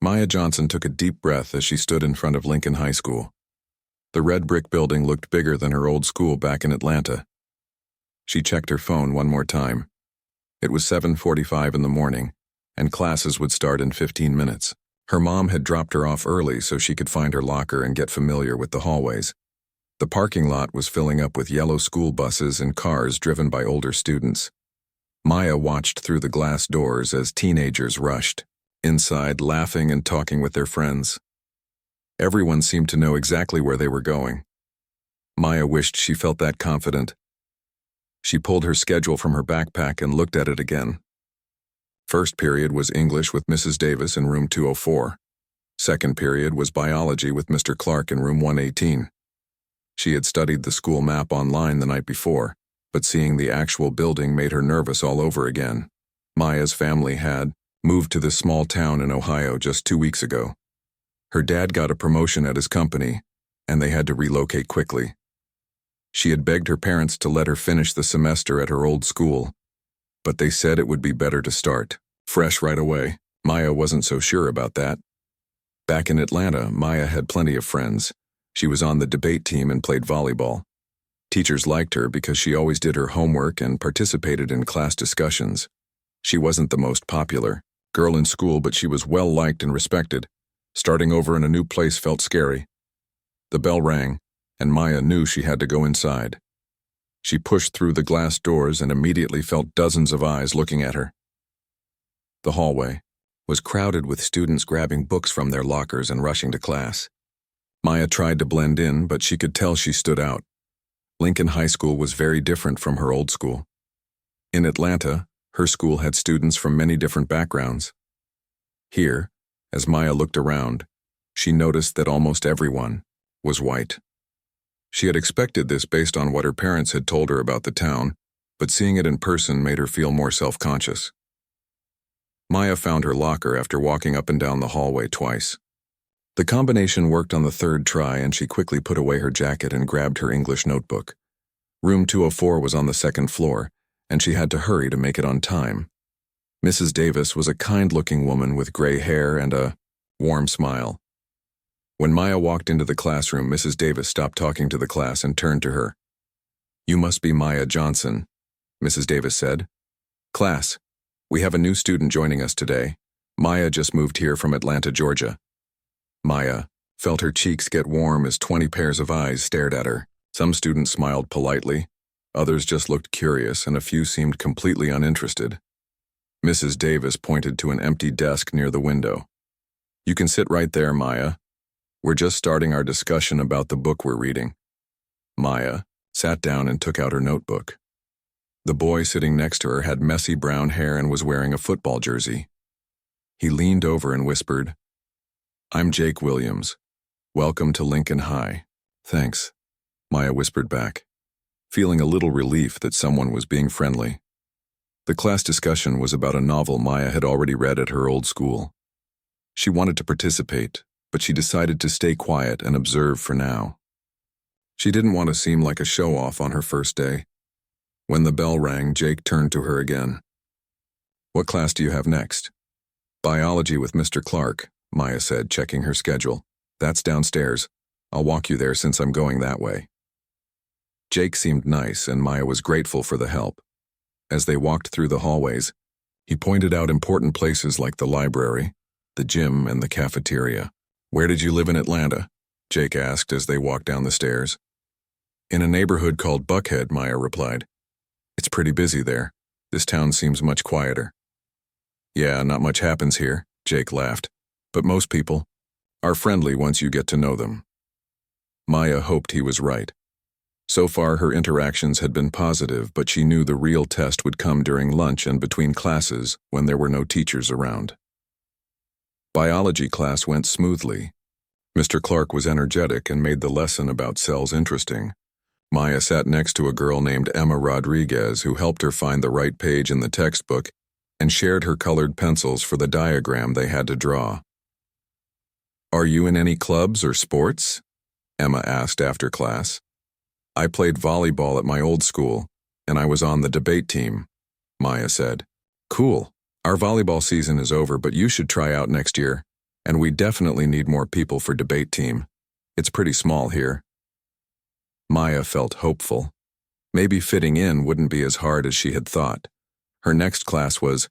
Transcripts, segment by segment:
Maya Johnson took a deep breath as she stood in front of Lincoln High School. The red brick building looked bigger than her old school back in Atlanta. She checked her phone one more time. It was 7:45 in the morning, and classes would start in 15 minutes. Her mom had dropped her off early so she could find her locker and get familiar with the hallways. The parking lot was filling up with yellow school buses and cars driven by older students. Maya watched through the glass doors as teenagers rushed inside, laughing and talking with their friends. Everyone seemed to know exactly where they were going. Maya wished she felt that confident. She pulled her schedule from her backpack and looked at it again. First period was English with Mrs. Davis in room 204. Second period was biology with Mr. Clark in room 118. She had studied the school map online the night before, but seeing the actual building made her nervous all over again. Maya's family had moved to this small town in Ohio just 2 weeks ago. Her dad got a promotion at his company, and they had to relocate quickly. She had begged her parents to let her finish the semester at her old school, but they said it would be better to start fresh right away. Maya wasn't so sure about that. Back in Atlanta, Maya had plenty of friends. She was on the debate team and played volleyball. Teachers liked her because she always did her homework and participated in class discussions. She wasn't the most popular girl in school, but she was well liked and respected. Starting over in a new place felt scary. The bell rang, and Maya knew she had to go inside. She pushed through the glass doors and immediately felt dozens of eyes looking at her. The hallway was crowded with students grabbing books from their lockers and rushing to class. Maya tried to blend in, but she could tell she stood out. Lincoln High School was very different from her old school. In Atlanta, her school had students from many different backgrounds. Here, as Maya looked around, she noticed that almost everyone was white. She had expected this based on what her parents had told her about the town, but seeing it in person made her feel more self-conscious. Maya found her locker after walking up and down the hallway twice. The combination worked on the third try, and she quickly put away her jacket and grabbed her English notebook. Room 204 was on the second floor, and she had to hurry to make it on time. Mrs. Davis was a kind-looking woman with gray hair and a warm smile. When Maya walked into the classroom, Mrs. Davis stopped talking to the class and turned to her. "You must be Maya Johnson," Mrs. Davis said. "Class, we have a new student joining us today. Maya just moved here from Atlanta, Georgia." Maya felt her cheeks get warm as 20 pairs of eyes stared at her. Some students smiled politely, others just looked curious, and a few seemed completely uninterested. Mrs. Davis pointed to an empty desk near the window. "You can sit right there, Maya. We're just starting our discussion about the book we're reading." Maya sat down and took out her notebook. The boy sitting next to her had messy brown hair and was wearing a football jersey. He leaned over and whispered, "I'm Jake Williams. Welcome to Lincoln High." "Thanks," Maya whispered back, feeling a little relief that someone was being friendly. The class discussion was about a novel Maya had already read at her old school. She wanted to participate, but she decided to stay quiet and observe for now. She didn't want to seem like a show-off on her first day. When the bell rang, Jake turned to her again. "What class do you have next?" "Biology with Mr. Clark," Maya said, checking her schedule. "That's downstairs. I'll walk you there since I'm going that way." Jake seemed nice, and Maya was grateful for the help. As they walked through the hallways, he pointed out important places like the library, the gym, and the cafeteria. "Where did you live in Atlanta?" Jake asked as they walked down the stairs. "In a neighborhood called Buckhead," Maya replied. "It's pretty busy there. This town seems much quieter." "Yeah, not much happens here," Jake laughed. "But most people are friendly once you get to know them." Maya hoped he was right. So far, her interactions had been positive, but she knew the real test would come during lunch and between classes when there were no teachers around. Biology class went smoothly. Mr. Clark was energetic and made the lesson about cells interesting. Maya sat next to a girl named Emma Rodriguez who helped her find the right page in the textbook and shared her colored pencils for the diagram they had to draw. "Are you in any clubs or sports?" Emma asked after class. "I played volleyball at my old school, and I was on the debate team," Maya said. "Cool. Our volleyball season is over, but you should try out next year. And we definitely need more people for debate team. It's pretty small here. Maya felt hopeful. Maybe fitting in wouldn't be as hard as she had thought. Her next class was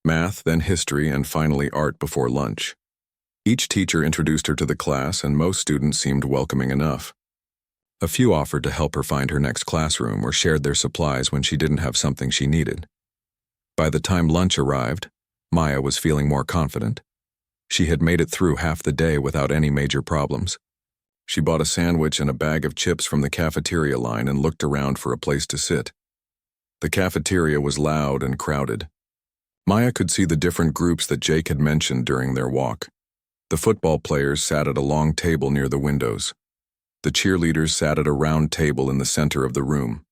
math, then history, and finally art before lunch. Each teacher introduced her to the class, and most students seemed welcoming enough. A few offered to help her find her next classroom or shared their supplies when she didn't have something she needed. By the time lunch arrived, Maya was feeling more confident. She had made it through half the day without any major problems. She bought a sandwich and a bag of chips from the cafeteria line and looked around for a place to sit. The cafeteria was loud and crowded. Maya could see the different groups that Jake had mentioned during their walk. The football players sat at a long table near the windows. The cheerleaders sat at a round table in the center of the room.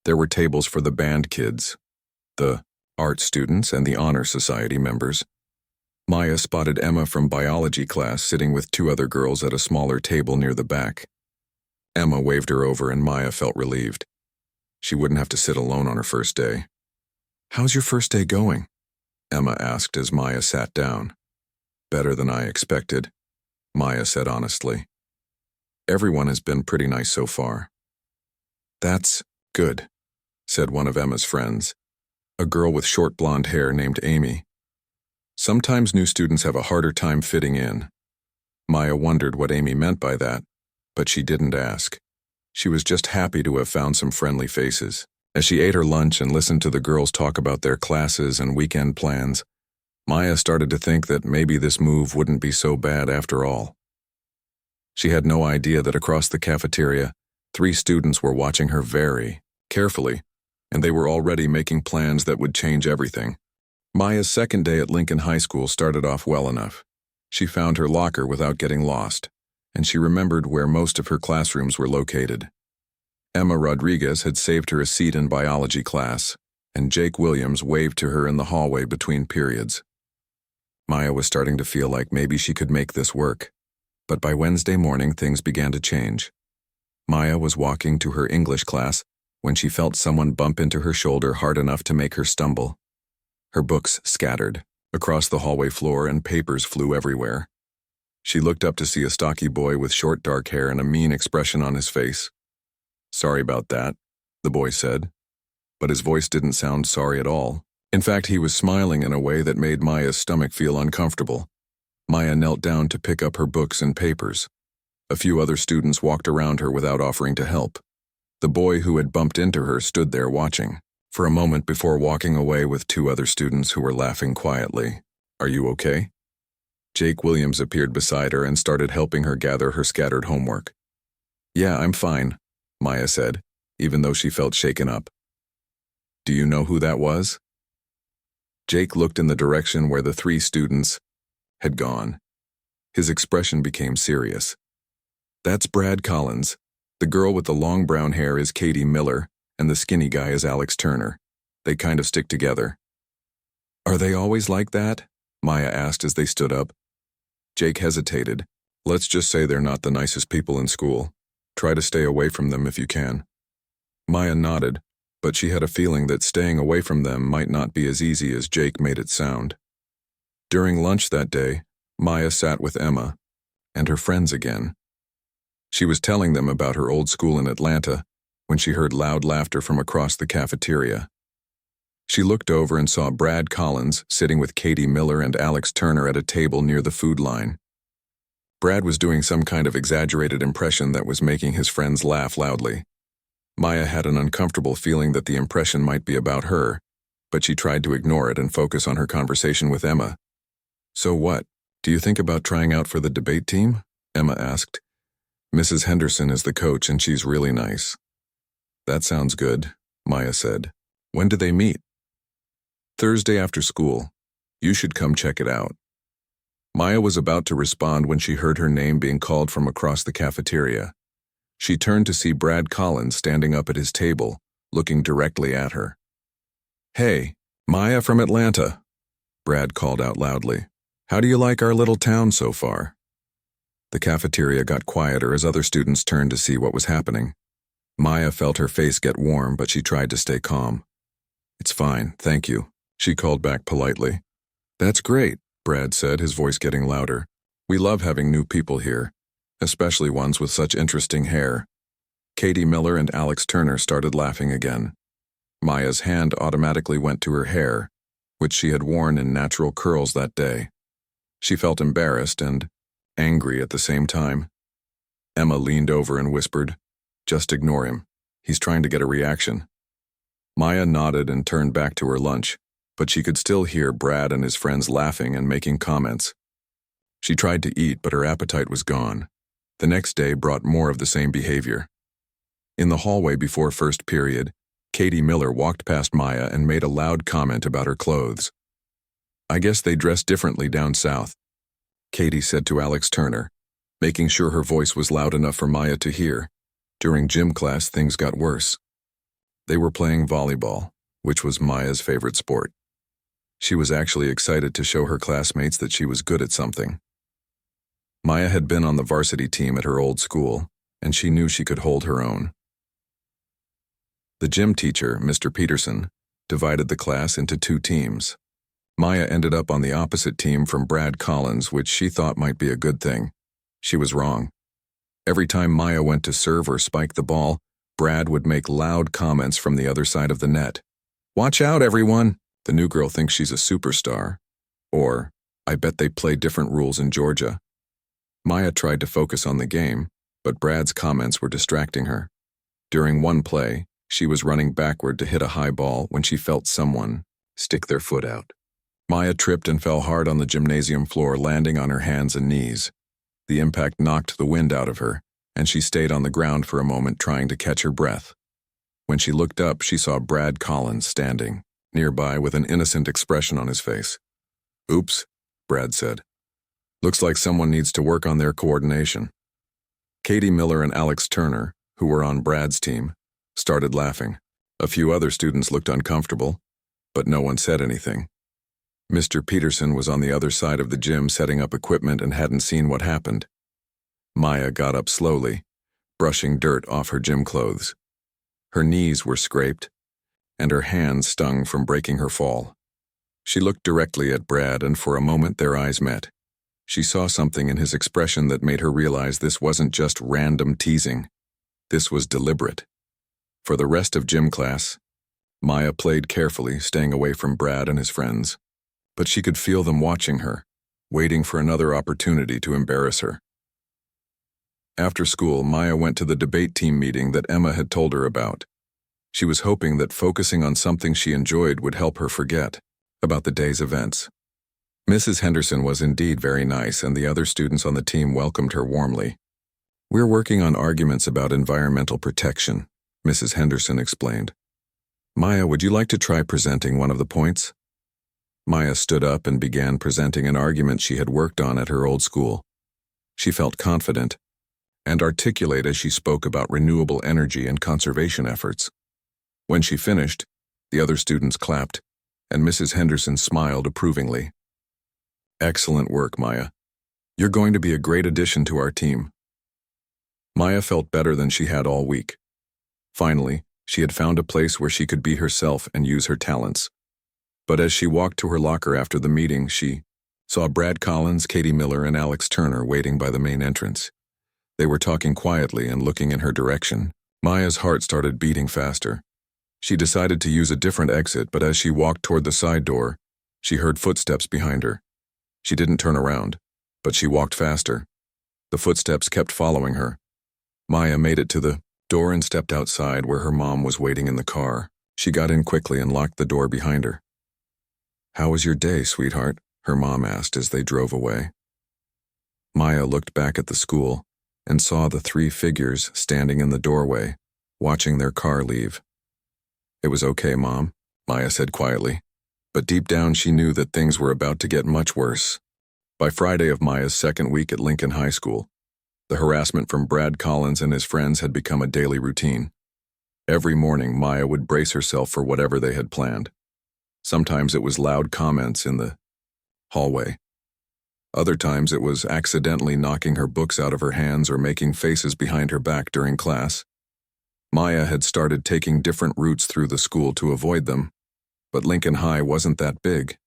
There were tables for the band kids, the art students, and the honor society members. Maya spotted Emma from biology class sitting with two other girls at a smaller table near the back. Emma waved her over and Maya felt relieved. She wouldn't have to sit alone on her first day. "How's your first day going?" Emma asked as Maya sat down. "Better than I expected," Maya said honestly. "Everyone has been pretty nice so far." "That's good," said one of Emma's friends, a girl with short blonde hair named Amy. Sometimes new students have a harder time fitting in. Maya wondered what Amy meant by that, but she didn't ask. She was just happy to have found some friendly faces. As she ate her lunch and listened to the girls talk about their classes and weekend plans, Maya started to think that maybe this move wouldn't be so bad after all. She had no idea that across the cafeteria, 3 students were watching her very carefully, and they were already making plans that would change everything. Maya's second day at Lincoln High School started off well enough. She found her locker without getting lost, and she remembered where most of her classrooms were located. Emma Rodriguez had saved her a seat in biology class, and Jake Williams waved to her in the hallway between periods. Maya was starting to feel like maybe she could make this work, but by Wednesday morning things began to change. Maya was walking to her English class when she felt someone bump into her shoulder hard enough to make her stumble. Her books scattered across the hallway floor and papers flew everywhere. She looked up to see a stocky boy with short dark hair and a mean expression on his face. "Sorry about that," the boy said, but his voice didn't sound sorry at all. In fact, he was smiling in a way that made Maya's stomach feel uncomfortable. Maya knelt down to pick up her books and papers. A few other students walked around her without offering to help. The boy who had bumped into her stood there watching for a moment before walking away with 2 other students who were laughing quietly. "Are you okay?" Jake Williams appeared beside her and started helping her gather her scattered homework. "Yeah, I'm fine," Maya said, even though she felt shaken up. "Do you know who that was?" Jake looked in the direction where the 3 students had gone. His expression became serious. "That's Brad Collins. The girl with the long brown hair is Katie Miller, and the skinny guy is Alex Turner. They kind of stick together." "Are they always like that?" Maya asked as they stood up. Jake hesitated. "Let's just say they're not the nicest people in school. Try to stay away from them if you can." Maya nodded, but she had a feeling that staying away from them might not be as easy as Jake made it sound. During lunch that day, Maya sat with Emma and her friends again. She was telling them about her old school in Atlanta when she heard loud laughter from across the cafeteria. She looked over and saw Brad Collins sitting with Katie Miller and Alex Turner at a table near the food line. Brad was doing some kind of exaggerated impression that was making his friends laugh loudly. Maya had an uncomfortable feeling that the impression might be about her, but she tried to ignore it and focus on her conversation with Emma. "So what? Do you think about trying out for the debate team?" Emma asked. "Mrs. Henderson is the coach and she's really nice." "That sounds good," Maya said. "When do they meet?" "Thursday after school. You should come check it out." Maya was about to respond when she heard her name being called from across the cafeteria. She turned to see Brad Collins standing up at his table, looking directly at her. "Hey, Maya from Atlanta," Brad called out loudly. "How do you like our little town so far?" The cafeteria got quieter as other students turned to see what was happening. Maya felt her face get warm, but she tried to stay calm. "It's fine, thank you," she called back politely. "That's great, Brad said, his voice getting louder. "We love having new people here, especially ones with such interesting hair." Katie Miller and Alex Turner started laughing again. Maya's hand automatically went to her hair, which she had worn in natural curls that day. She felt embarrassed and angry at the same time. Emma leaned over and whispered, "Just ignore him. He's trying to get a reaction." Maya nodded and turned back to her lunch, but she could still hear Brad and his friends laughing and making comments. She tried to eat, but her appetite was gone. The next day brought more of the same behavior. In the hallway before first period, Katie Miller walked past Maya and made a loud comment about her clothes. "I guess they dress differently down south," Katie said to Alex Turner, making sure her voice was loud enough for Maya to hear. During gym class, things got worse. They were playing volleyball, which was Maya's favorite sport. She was actually excited to show her classmates that she was good at something. Maya had been on the varsity team at her old school, and she knew she could hold her own. The gym teacher, Mr. Peterson, divided the class into 2 teams. Maya ended up on the opposite team from Brad Collins, which she thought might be a good thing. She was wrong. Every time Maya went to serve or spike the ball, Brad would make loud comments from the other side of the net. "Watch out, everyone! The new girl thinks she's a superstar." Or, "I bet they play different rules in Georgia." Maya tried to focus on the game, but Brad's comments were distracting her. During one play, she was running backward to hit a high ball when she felt someone stick their foot out. Maya tripped and fell hard on the gymnasium floor, landing on her hands and knees. The impact knocked the wind out of her, and she stayed on the ground for a moment trying to catch her breath. When she looked up, she saw Brad Collins standing nearby with an innocent expression on his face. "Oops," Brad said. "Looks like someone needs to work on their coordination." Katie Miller and Alex Turner, who were on Brad's team, started laughing. A few other students looked uncomfortable, but no one said anything. Mr. Peterson was on the other side of the gym setting up equipment and hadn't seen what happened. Maya got up slowly, brushing dirt off her gym clothes. Her knees were scraped, and her hands stung from breaking her fall. She looked directly at Brad, and for a moment their eyes met. She saw something in his expression that made her realize this wasn't just random teasing. This was deliberate. For the rest of gym class, Maya played carefully, staying away from Brad and his friends. But she could feel them watching her, waiting for another opportunity to embarrass her. After school, Maya went to the debate team meeting that Emma had told her about. She was hoping that focusing on something she enjoyed would help her forget about the day's events. Mrs. Henderson was indeed very nice, and the other students on the team welcomed her warmly. "We're working on arguments about environmental protection," Mrs. Henderson explained. "Maya, would you like to try presenting one of the points?" Maya stood up and began presenting an argument she had worked on at her old school. She felt confident and articulate as she spoke about renewable energy and conservation efforts. When she finished, the other students clapped, and Mrs. Henderson smiled approvingly. "Excellent work, Maya. You're going to be a great addition to our team." Maya felt better than she had all week. Finally, she had found a place where she could be herself and use her talents. But as she walked to her locker after the meeting, she saw Brad Collins, Katie Miller, and Alex Turner waiting by the main entrance. They were talking quietly and looking in her direction. Maya's heart started beating faster. She decided to use a different exit, but as she walked toward the side door, she heard footsteps behind her. She didn't turn around, but she walked faster. The footsteps kept following her. Maya made it to the door and stepped outside where her mom was waiting in the car. She got in quickly and locked the door behind her. "How was your day, sweetheart?" her mom asked as they drove away. Maya looked back at the school and saw the 3 figures standing in the doorway, watching their car leave. "It was okay, Mom," Maya said quietly, but deep down she knew that things were about to get much worse. By Friday of Maya's second week at Lincoln High School, the harassment from Brad Collins and his friends had become a daily routine. Every morning, Maya would brace herself for whatever they had planned. Sometimes it was loud comments in the hallway. Other times it was accidentally knocking her books out of her hands or making faces behind her back during class. Maya had started taking different routes through the school to avoid them, but Lincoln High wasn't that big.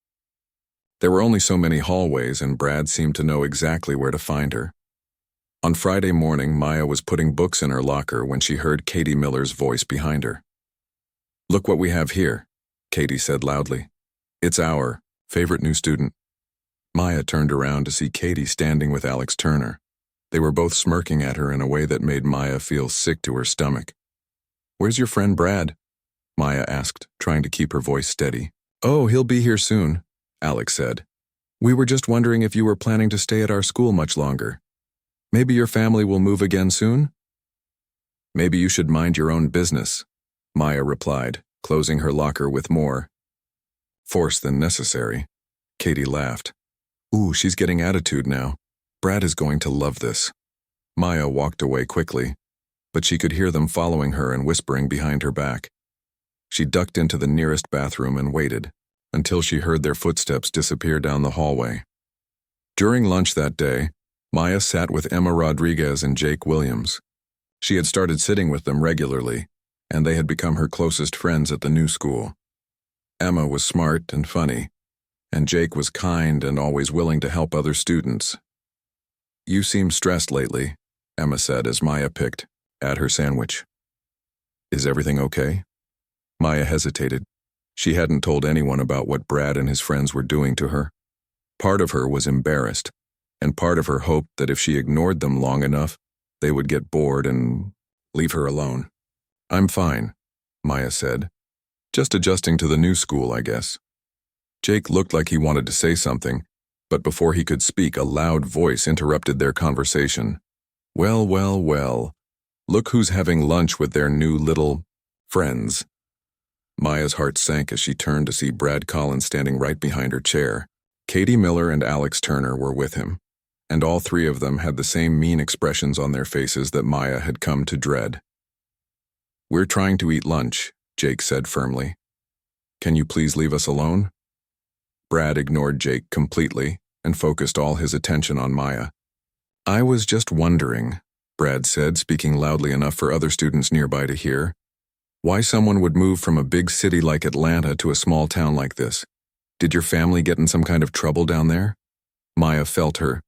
There were only so many hallways, and Brad seemed to know exactly where to find her. On Friday morning, Maya was putting books in her locker when she heard Katie Miller's voice behind her. "Look what we have here," Katie said loudly. "It's our favorite new student." Maya turned around to see Katie standing with Alex Turner. They were both smirking at her in a way that made Maya feel sick to her stomach. "Where's your friend Brad?" Maya asked, trying to keep her voice steady. "Oh, he'll be here soon," Alex said. "We were just wondering if you were planning to stay at our school much longer. Maybe your family will move again soon?" "Maybe you should mind your own business," Maya replied, closing her locker with more force than necessary. Katie laughed. "Ooh, she's getting attitude now. Brad is going to love this." Maya walked away quickly, but she could hear them following her and whispering behind her back. She ducked into the nearest bathroom and waited until she heard their footsteps disappear down the hallway. During lunch that day, Maya sat with Emma Rodriguez and Jake Williams. She had started sitting with them regularly, and they had become her closest friends at the new school. Emma was smart and funny, and Jake was kind and always willing to help other students. "You seem stressed lately," Emma said as Maya picked at her sandwich. "Is everything okay?" Maya hesitated. She hadn't told anyone about what Brad and his friends were doing to her. Part of her was embarrassed, and part of her hoped that if she ignored them long enough, they would get bored and leave her alone. "I'm fine," Maya said. "Just adjusting to the new school, I guess." Jake looked like he wanted to say something, but before he could speak, a loud voice interrupted their conversation. "Well, well, well. Look who's having lunch with their new little friends." Maya's heart sank as she turned to see Brad Collins standing right behind her chair. Katie Miller and Alex Turner were with him, and all three of them had the same mean expressions on their faces that Maya had come to dread. "We're trying to eat lunch," Jake said firmly. "Can you please leave us alone?" Brad ignored Jake completely and focused all his attention on Maya. "I was just wondering," Brad said, speaking loudly enough for other students nearby to hear, "why someone would move from a big city like Atlanta to a small town like this. Did your family get in some kind of trouble down there?" Maya felt her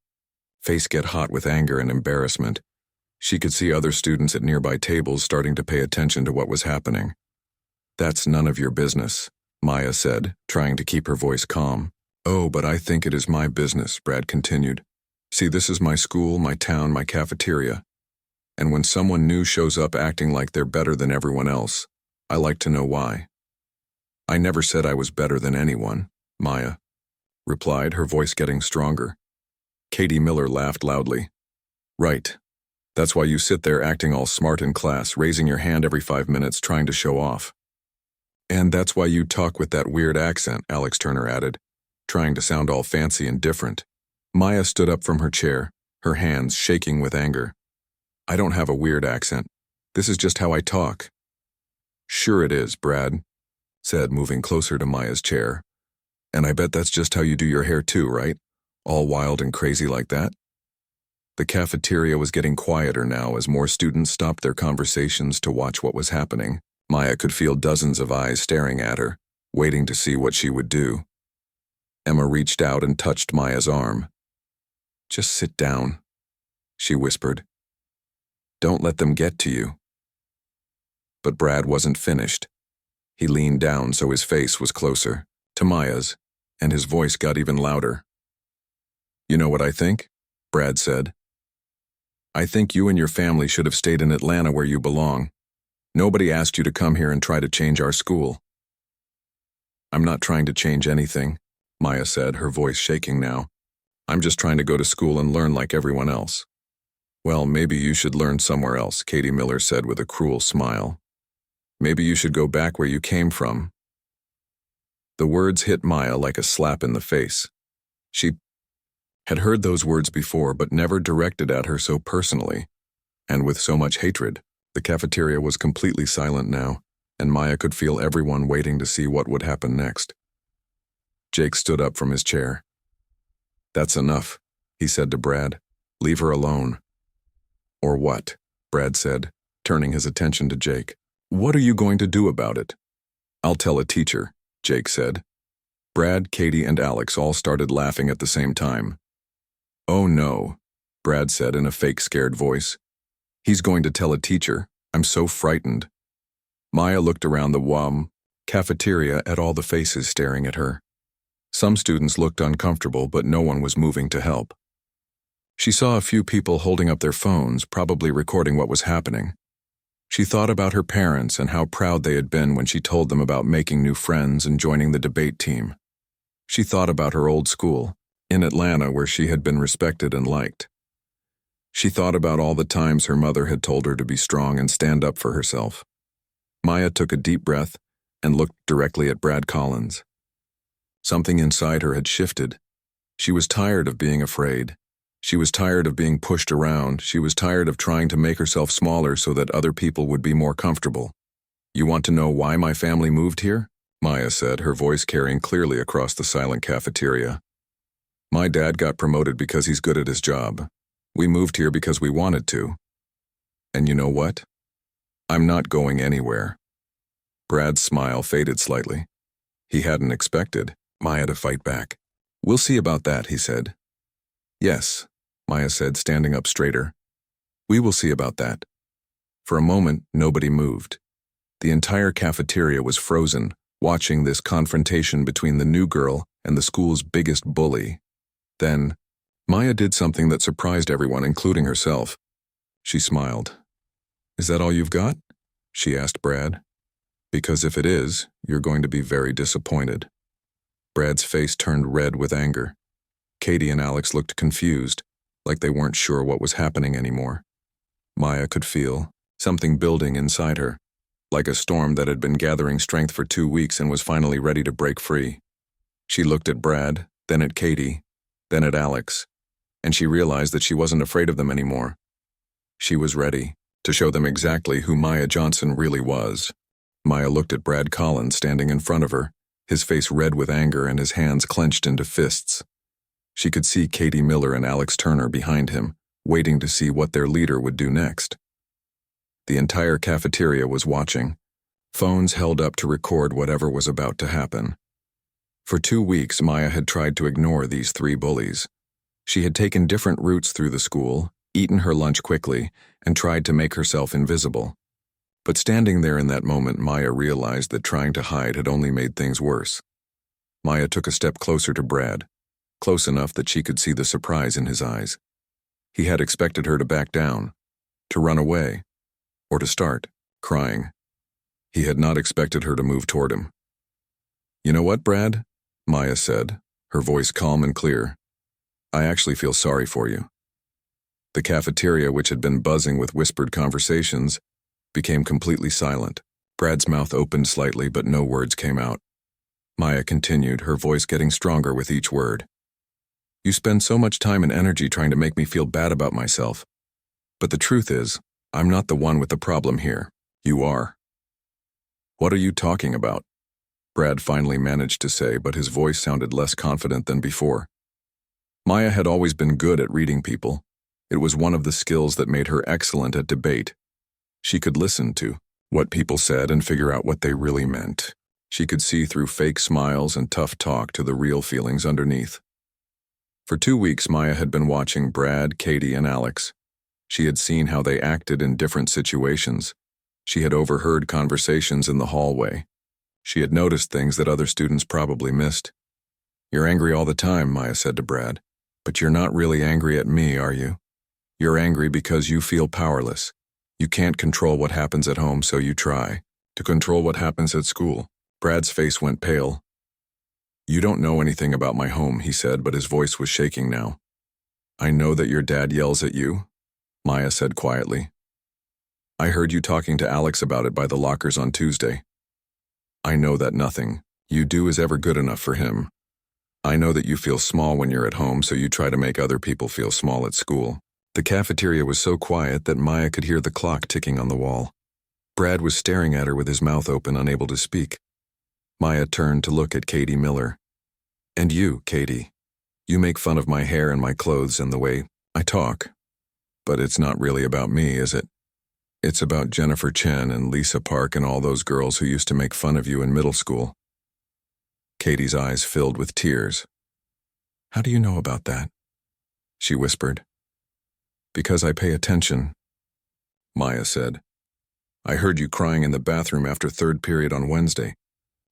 face get hot with anger and embarrassment. She could see other students at nearby tables starting to pay attention to what was happening. "That's none of your business," Maya said, trying to keep her voice calm. "Oh, but I think it is my business," Brad continued. "See, this is my school, my town, my cafeteria. And when someone new shows up acting like they're better than everyone else, I like to know why." "I never said I was better than anyone," Maya replied, her voice getting stronger. Katie Miller laughed loudly. "Right. That's why you sit there acting all smart in class, raising your hand every 5 minutes trying to show off." "And that's why you talk with that weird accent," Alex Turner added, trying to sound all fancy and different. Maya stood up from her chair, her hands shaking with anger. "I don't have a weird accent. This is just how I talk." "Sure it is," Brad said, moving closer to Maya's chair. "And I bet that's just how you do your hair too, right? All wild and crazy like that?" The cafeteria was getting quieter now as more students stopped their conversations to watch what was happening. Maya could feel dozens of eyes staring at her, waiting to see what she would do. Emma reached out and touched Maya's arm. "Just sit down," she whispered. "Don't let them get to you." But Brad wasn't finished. He leaned down so his face was closer to Maya's, and his voice got even louder. "You know what I think?" Brad said. "I think you and your family should have stayed in Atlanta where you belong. Nobody asked you to come here and try to change our school." "I'm not trying to change anything," Maya said, her voice shaking now. "I'm just trying to go to school and learn like everyone else." "Well, maybe you should learn somewhere else," Katie Miller said with a cruel smile. "Maybe you should go back where you came from." The words hit Maya like a slap in the face. She had heard those words before, but never directed at her so personally, and with so much hatred. The cafeteria was completely silent now, and Maya could feel everyone waiting to see what would happen next. Jake stood up from his chair. "That's enough," he said to Brad. "Leave her alone." "Or what?" Brad said, turning his attention to Jake. "What are you going to do about it?" "I'll tell a teacher," Jake said. Brad, Katie, and Alex all started laughing at the same time. "Oh no," Brad said in a fake scared voice. "He's going to tell a teacher. I'm so frightened." Maya looked around the cafeteria at all the faces staring at her. Some students looked uncomfortable, but no one was moving to help. She saw a few people holding up their phones, probably recording what was happening. She thought about her parents and how proud they had been when she told them about making new friends and joining the debate team. She thought about her old school, in Atlanta, where she had been respected and liked. She thought about all the times her mother had told her to be strong and stand up for herself. Maya took a deep breath and looked directly at Brad Collins. Something inside her had shifted. She was tired of being afraid. She was tired of being pushed around. She was tired of trying to make herself smaller so that other people would be more comfortable. "You want to know why my family moved here?" Maya said, her voice carrying clearly across the silent cafeteria. "My dad got promoted because he's good at his job. We moved here because we wanted to. And you know what? I'm not going anywhere." Brad's smile faded slightly. He hadn't expected Maya to fight back. "We'll see about that," he said. "Yes," Maya said, standing up straighter. "We will see about that." For a moment, nobody moved. The entire cafeteria was frozen, watching this confrontation between the new girl and the school's biggest bully. Then, Maya did something that surprised everyone, including herself. She smiled. "Is that all you've got?" she asked Brad. "Because if it is, you're going to be very disappointed." Brad's face turned red with anger. Katie and Alex looked confused, like they weren't sure what was happening anymore. Maya could feel something building inside her, like a storm that had been gathering strength for 2 weeks and was finally ready to break free. She looked at Brad, then at Katie, then at Alex, and she realized that she wasn't afraid of them anymore. She was ready to show them exactly who Maya Johnson really was. Maya looked at Brad Collins standing in front of her, his face red with anger and his hands clenched into fists. She could see Katie Miller and Alex Turner behind him, waiting to see what their leader would do next. The entire cafeteria was watching, phones held up to record whatever was about to happen. For 2 weeks, Maya had tried to ignore these 3 bullies. She had taken different routes through the school, eaten her lunch quickly, and tried to make herself invisible. But standing there in that moment, Maya realized that trying to hide had only made things worse. Maya took a step closer to Brad, close enough that she could see the surprise in his eyes. He had expected her to back down, to run away, or to start crying. He had not expected her to move toward him. "You know what, Brad?" Maya said, her voice calm and clear. "I actually feel sorry for you." The cafeteria, which had been buzzing with whispered conversations, became completely silent. Brad's mouth opened slightly, but no words came out. Maya continued, her voice getting stronger with each word. "You spend so much time and energy trying to make me feel bad about myself. But the truth is, I'm not the one with the problem here. You are." "What are you talking about?" Brad finally managed to say, but his voice sounded less confident than before. Maya had always been good at reading people. It was one of the skills that made her excellent at debate. She could listen to what people said and figure out what they really meant. She could see through fake smiles and tough talk to the real feelings underneath. For 2 weeks, Maya had been watching Brad, Katie, and Alex. She had seen how they acted in different situations. She had overheard conversations in the hallway. She had noticed things that other students probably missed. "You're angry all the time," Maya said to Brad. "But you're not really angry at me, are you? You're angry because you feel powerless. You can't control what happens at home, so you try to control what happens at school." Brad's face went pale. "You don't know anything about my home," he said, but his voice was shaking now. "I know that your dad yells at you," Maya said quietly. "I heard you talking to Alex about it by the lockers on Tuesday. I know that nothing you do is ever good enough for him. I know that you feel small when you're at home, so you try to make other people feel small at school." The cafeteria was so quiet that Maya could hear the clock ticking on the wall. Brad was staring at her with his mouth open, unable to speak. Maya turned to look at Katie Miller. "And you, Katie, you make fun of my hair and my clothes and the way I talk. But it's not really about me, is it? It's about Jennifer Chen and Lisa Park and all those girls who used to make fun of you in middle school." Katie's eyes filled with tears. "How do you know about that?" she whispered. "Because I pay attention," Maya said. "I heard you crying in the bathroom after third period on Wednesday.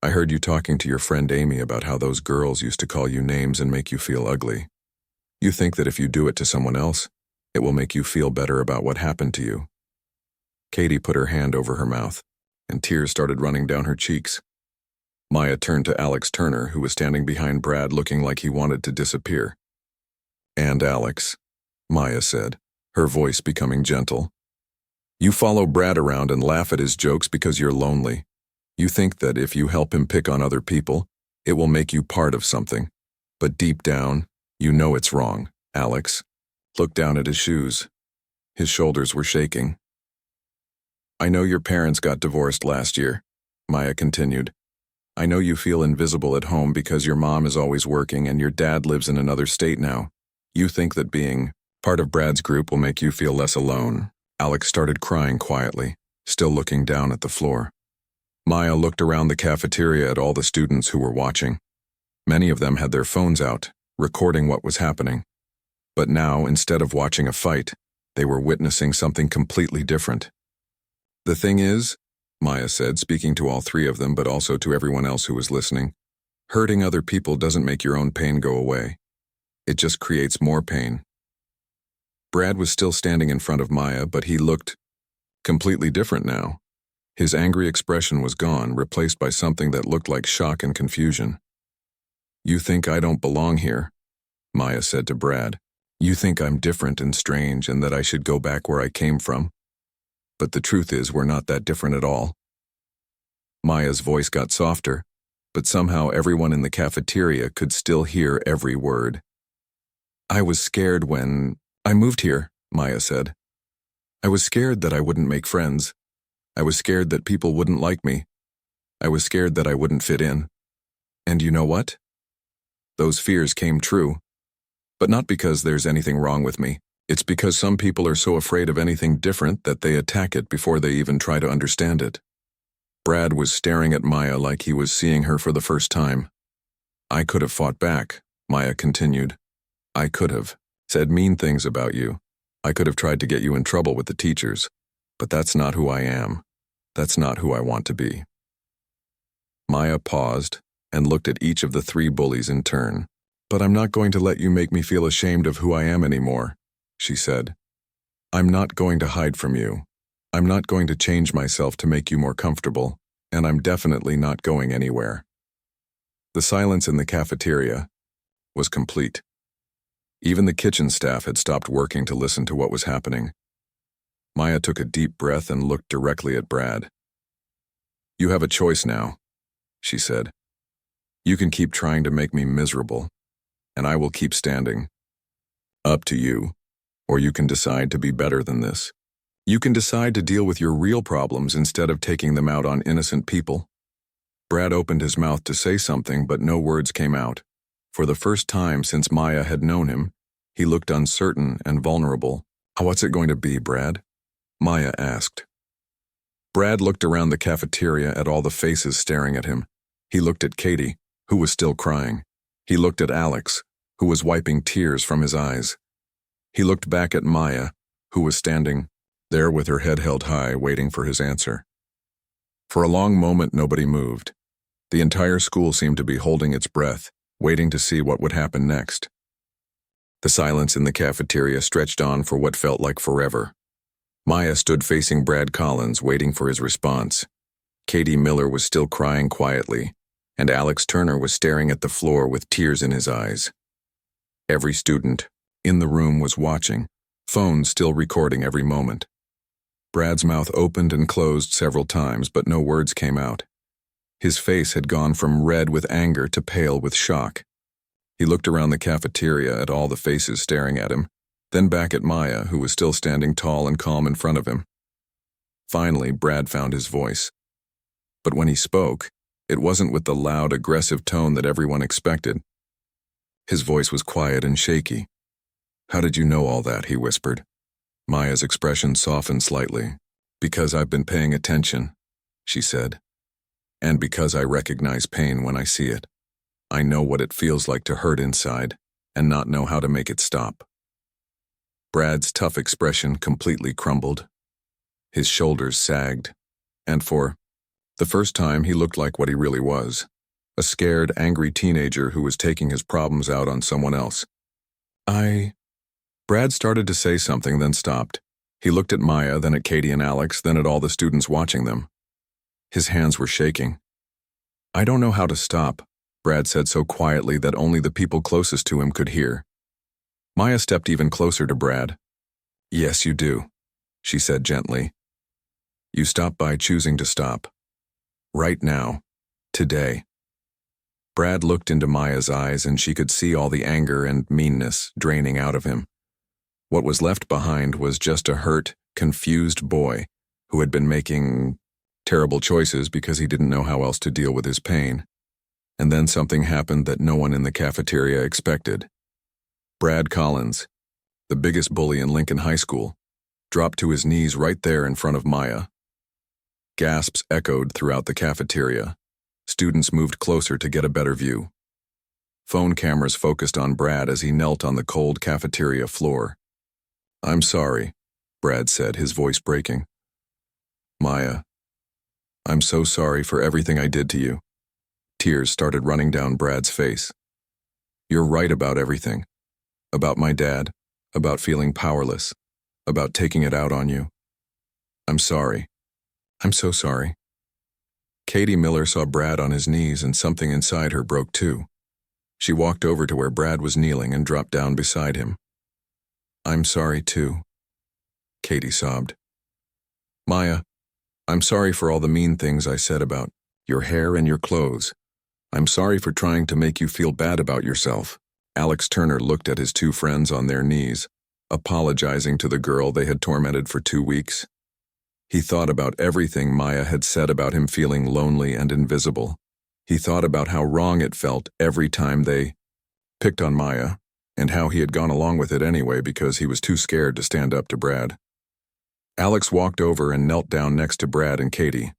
I heard you talking to your friend Amy about how those girls used to call you names and make you feel ugly. You think that if you do it to someone else, it will make you feel better about what happened to you." Katie put her hand over her mouth, and tears started running down her cheeks. Maya turned to Alex Turner, who was standing behind Brad looking like he wanted to disappear. "And Alex," Maya said, her voice becoming gentle, "you follow Brad around and laugh at his jokes because you're lonely. You think that if you help him pick on other people, it will make you part of something. But deep down, you know it's wrong." Alex looked down at his shoes. His shoulders were shaking. "I know your parents got divorced last year," Maya continued. "I know you feel invisible at home because your mom is always working and your dad lives in another state now. You think that being part of Brad's group will make you feel less alone." Alex started crying quietly, still looking down at the floor. Maya looked around the cafeteria at all the students who were watching. Many of them had their phones out, recording what was happening. But now, instead of watching a fight, they were witnessing something completely different. "The thing is," Maya said, speaking to all three of them but also to everyone else who was listening, "hurting other people doesn't make your own pain go away. It just creates more pain." Brad was still standing in front of Maya, but he looked completely different now. His angry expression was gone, replaced by something that looked like shock and confusion. "You think I don't belong here," Maya said to Brad. "You think I'm different and strange and that I should go back where I came from. But the truth is we're not that different at all." Maya's voice got softer, but somehow everyone in the cafeteria could still hear every word. "I was scared when I moved here," Maya said. "I was scared that I wouldn't make friends. I was scared that people wouldn't like me. I was scared that I wouldn't fit in. And you know what? Those fears came true. But not because there's anything wrong with me. It's because some people are so afraid of anything different that they attack it before they even try to understand it." Brad was staring at Maya like he was seeing her for the first time. "I could have fought back," Maya continued. "I could have said mean things about you. I could have tried to get you in trouble with the teachers. But that's not who I am. That's not who I want to be." Maya paused and looked at each of the three bullies in turn. "But I'm not going to let you make me feel ashamed of who I am anymore," she said. "I'm not going to hide from you. I'm not going to change myself to make you more comfortable, and I'm definitely not going anywhere." The silence in the cafeteria was complete. Even the kitchen staff had stopped working to listen to what was happening. Maya took a deep breath and looked directly at Brad. "You have a choice now," she said. "You can keep trying to make me miserable, and I will keep standing. Up to you. Or you can decide to be better than this. You can decide to deal with your real problems instead of taking them out on innocent people." Brad opened his mouth to say something, but no words came out. For the first time since Maya had known him, he looked uncertain and vulnerable. "What's it going to be, Brad?" Maya asked. Brad looked around the cafeteria at all the faces staring at him. He looked at Katie, who was still crying. He looked at Alex, who was wiping tears from his eyes. He looked back at Maya, who was standing there with her head held high, waiting for his answer. For a long moment, nobody moved. The entire school seemed to be holding its breath, waiting to see what would happen next. The silence in the cafeteria stretched on for what felt like forever. Maya stood facing Brad Collins, waiting for his response. Katie Miller was still crying quietly, and Alex Turner was staring at the floor with tears in his eyes. Every student in the room was watching, phones still recording every moment. Brad's mouth opened and closed several times, but no words came out. His face had gone from red with anger to pale with shock. He looked around the cafeteria at all the faces staring at him, then back at Maya, who was still standing tall and calm in front of him. Finally, Brad found his voice. But when he spoke, it wasn't with the loud, aggressive tone that everyone expected. His voice was quiet and shaky. "How did you know all that?" he whispered. Maya's expression softened slightly. "Because I've been paying attention," she said. "And because I recognize pain when I see it." I know what it feels like to hurt inside and not know how to make it stop. Brad's tough expression completely crumbled. His shoulders sagged, and for the first time he looked like what he really was, a scared, angry teenager who was taking his problems out on someone else. Brad started to say something, then stopped. He looked at Maya, then at Katie and Alex, then at all the students watching them. His hands were shaking. I don't know how to stop, Brad said so quietly that only the people closest to him could hear. Maya stepped even closer to Brad. Yes, you do, she said gently. You stop by choosing to stop. Right now. Today. Brad looked into Maya's eyes and she could see all the anger and meanness draining out of him. What was left behind was just a hurt, confused boy who had been making terrible choices because he didn't know how else to deal with his pain. And then something happened that no one in the cafeteria expected. Brad Collins, the biggest bully in Lincoln High School, dropped to his knees right there in front of Maya. Gasps echoed throughout the cafeteria. Students moved closer to get a better view. Phone cameras focused on Brad as he knelt on the cold cafeteria floor. I'm sorry, Brad said, his voice breaking. Maya, I'm so sorry for everything I did to you. Tears started running down Brad's face. You're right about everything. About my dad, about feeling powerless, about taking it out on you. I'm sorry. I'm so sorry. Katie Miller saw Brad on his knees and something inside her broke too. She walked over to where Brad was kneeling and dropped down beside him. I'm sorry too, Katie sobbed. Maya, I'm sorry for all the mean things I said about your hair and your clothes. I'm sorry for trying to make you feel bad about yourself. Alex Turner looked at his two friends on their knees, apologizing to the girl they had tormented for 2 weeks. He thought about everything Maya had said about him feeling lonely and invisible. He thought about how wrong it felt every time they picked on Maya, and how he had gone along with it anyway because he was too scared to stand up to Brad. Alex walked over and knelt down next to Brad and Katie.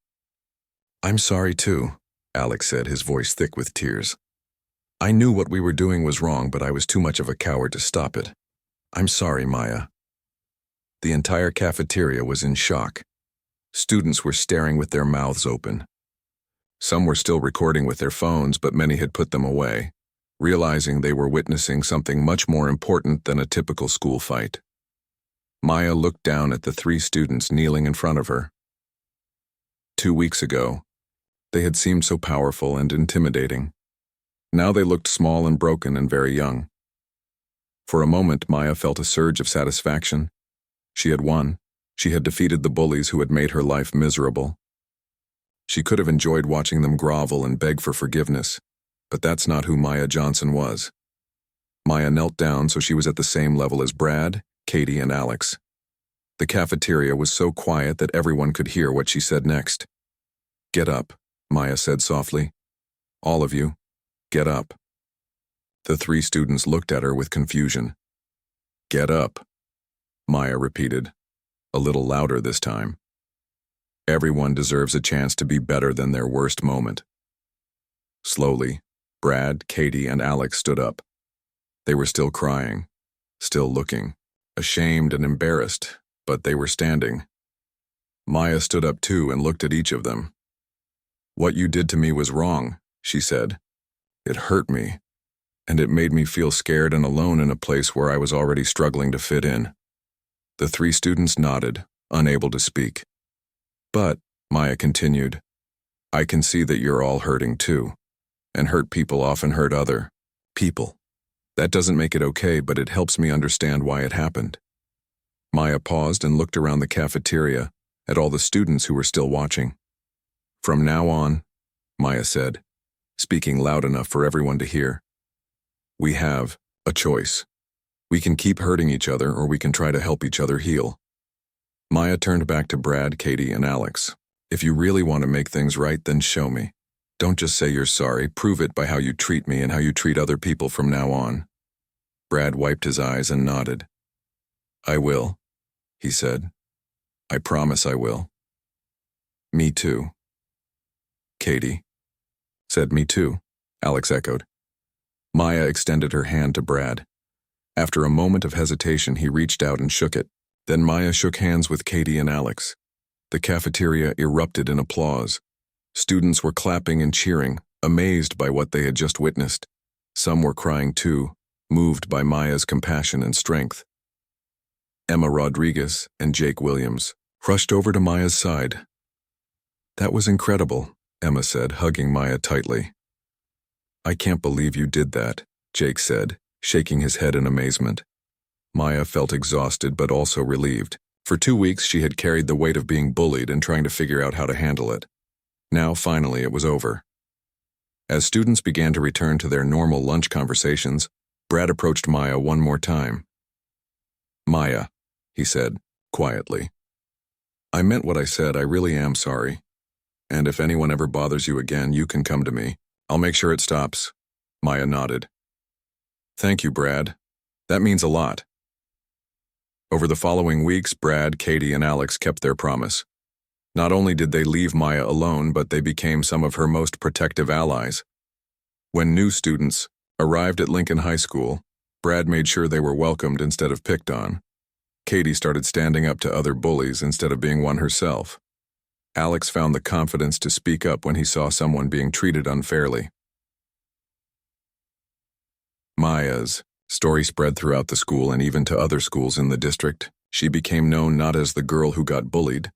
I'm sorry too, Alex said, his voice thick with tears. I knew what we were doing was wrong, but I was too much of a coward to stop it. I'm sorry, Maya. The entire cafeteria was in shock. Students were staring with their mouths open. Some were still recording with their phones, but many had put them away, realizing they were witnessing something much more important than a typical school fight. Maya looked down at the 3 students kneeling in front of her. 2 weeks ago, they had seemed so powerful and intimidating. Now they looked small and broken and very young. For a moment, Maya felt a surge of satisfaction. She had won. She had defeated the bullies who had made her life miserable. She could have enjoyed watching them grovel and beg for forgiveness, but that's not who Maya Johnson was. Maya knelt down so she was at the same level as Brad, Katie, and Alex. The cafeteria was so quiet that everyone could hear what she said next. Get up, Maya said softly. All of you, get up. The 3 students looked at her with confusion. Get up, Maya repeated, a little louder this time. Everyone deserves a chance to be better than their worst moment. Slowly, Brad, Katie, and Alex stood up. They were still crying, still looking, ashamed and embarrassed, but they were standing. Maya stood up too and looked at each of them. What you did to me was wrong, she said. It hurt me, and it made me feel scared and alone in a place where I was already struggling to fit in. The 3 students nodded, unable to speak. But, Maya continued, I can see that you're all hurting too, and hurt people often hurt other people. That doesn't make it okay, but it helps me understand why it happened. Maya paused and looked around the cafeteria at all the students who were still watching. From now on, Maya said, speaking loud enough for everyone to hear, we have a choice. We can keep hurting each other or we can try to help each other heal. Maya turned back to Brad, Katie, and Alex. If you really want to make things right, then show me. Don't just say you're sorry, prove it by how you treat me and how you treat other people from now on. Brad wiped his eyes and nodded. I will, he said. I promise I will. Me too. Katie said me too, Alex echoed. Maya extended her hand to Brad. After a moment of hesitation, he reached out and shook it. Then Maya shook hands with Katie and Alex. The cafeteria erupted in applause. Students were clapping and cheering, amazed by what they had just witnessed. Some were crying too, moved by Maya's compassion and strength. Emma Rodriguez and Jake Williams rushed over to Maya's side. "That was incredible," Emma said, hugging Maya tightly. "I can't believe you did that," Jake said, shaking his head in amazement. Maya felt exhausted but also relieved. For 2 weeks she had carried the weight of being bullied and trying to figure out how to handle it. Now, finally, it was over. As students began to return to their normal lunch conversations, Brad approached Maya one more time. "Maya," he said, quietly. "I meant what I said. I really am sorry. And if anyone ever bothers you again, you can come to me. I'll make sure it stops." Maya nodded. "Thank you, Brad. That means a lot." Over the following weeks, Brad, Katie, and Alex kept their promise. Not only did they leave Maya alone, but they became some of her most protective allies. When new students arrived at Lincoln High School, Brad made sure they were welcomed instead of picked on. Katie started standing up to other bullies instead of being one herself. Alex found the confidence to speak up when he saw someone being treated unfairly. Maya's story spread throughout the school and even to other schools in the district. She became known not as the girl who got bullied,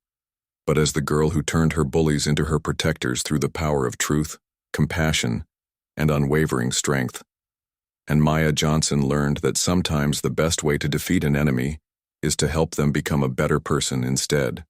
but as the girl who turned her bullies into her protectors through the power of truth, compassion, and unwavering strength. And Maya Johnson learned that sometimes the best way to defeat an enemy is to help them become a better person instead.